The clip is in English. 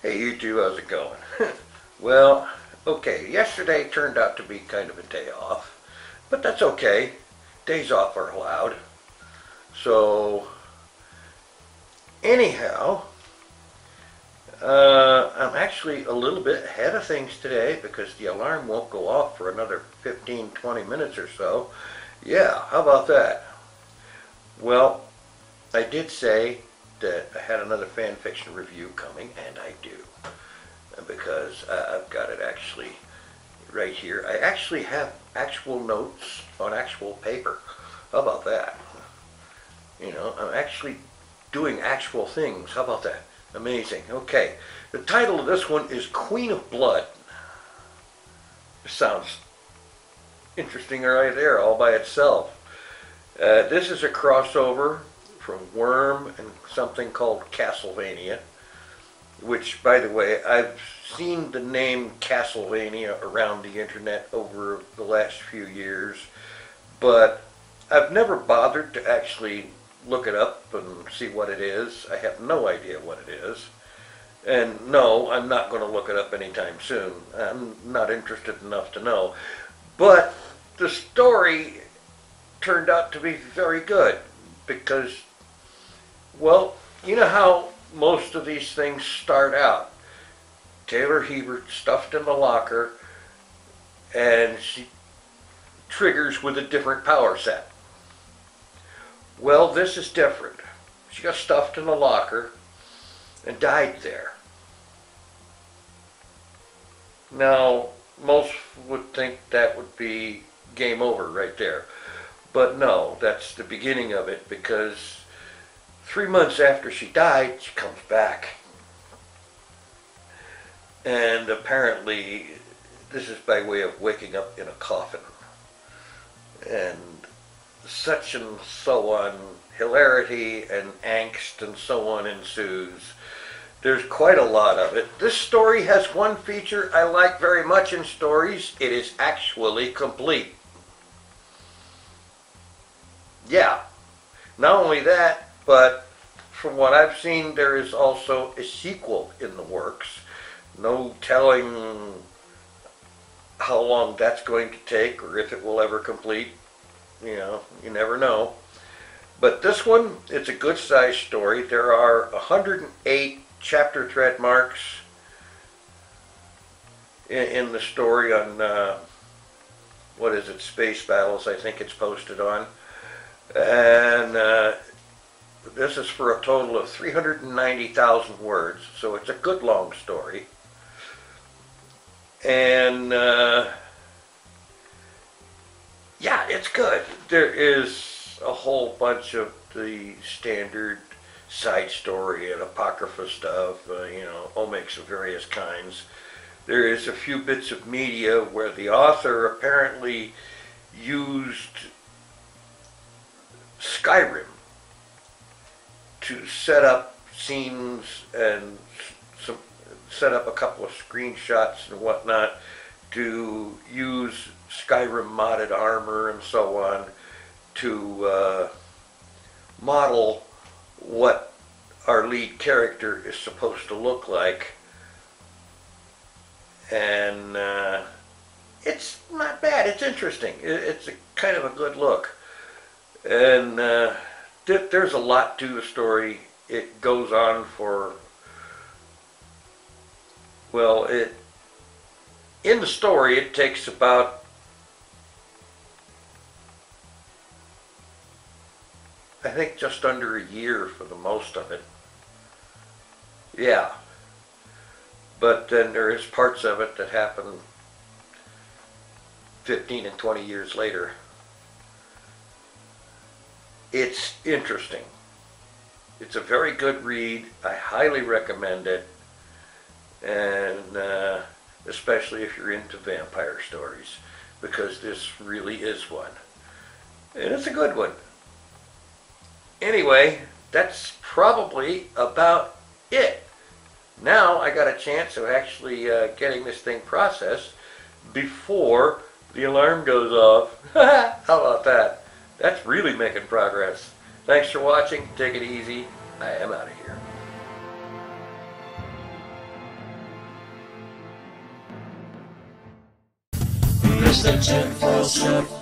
Hey YouTube, how's it going? Well, okay, yesterday turned out to be kind of a day off, but that's okay. Days off are allowed. So, anyhow, I'm actually a little bit ahead of things today because the alarm won't go off for another 15-20 minutes or so. Yeah, how about that? Well, I did say that I had another fan fiction review coming, and I do. Because I've got it actually right here. I actually have actual notes on actual paper. How about that? You know, I'm actually doing actual things. How about that? Amazing. Okay. The title of this one is Queen of Blood. Sounds interesting right there all by itself. This is a crossover from Worm and something called Castlevania, which, by the way, I've seen the name Castlevania around the internet over the last few years, but I've never bothered to actually look it up and see what it is. I have no idea what it is. And no, I'm not going to look it up anytime soon. I'm not interested enough to know. But the story turned out to be very good because, well, you know how most of these things start out. Taylor Hebert stuffed in the locker, and she triggers with a different power set. Well, this is different. She got stuffed in the locker and died there. Now, most would think that would be game over right there. But no, that's the beginning of it, because 3 months after she died, she comes back. And apparently, this is by way of waking up in a coffin. And such and so on, hilarity and angst and so on ensues. There's quite a lot of it. This story has one feature I like very much in stories. It is actually complete. Yeah. Not only that, but from what I've seen, there is also a sequel in the works. No telling how long that's going to take or if it will ever complete. You know, you never know. But this one, it's a good sized story. There are 108 chapter thread marks in the story on, what is it, Space Battles, I think it's posted on. And this is for a total of 390,000 words, so it's a good long story. And yeah, it's good. There is a whole bunch of the standard side story and apocrypha stuff, you know, omics of various kinds. There is a few bits of media where the author apparently used Skyrim to set up scenes and set up a couple of screenshots and whatnot to use Skyrim modded armor and so on to model what our lead character is supposed to look like. And it's not bad. It's interesting. It's a kind of a good look. And there's a lot to the story. It goes on for, well, in the story it takes about, I think, just under a year for the most of it. Yeah. But then there is parts of it that happen 15 and 20 years later. It's interesting. It's a very good read. I highly recommend it. And especially if you're into vampire stories, because this really is one. And it's a good one. Anyway, that's probably about it. Now I got a chance of actually getting this thing processed before the alarm goes off. How about that? That's really making progress. Thanks for watching. Take it easy. I am out of here. is the TinFoilChef.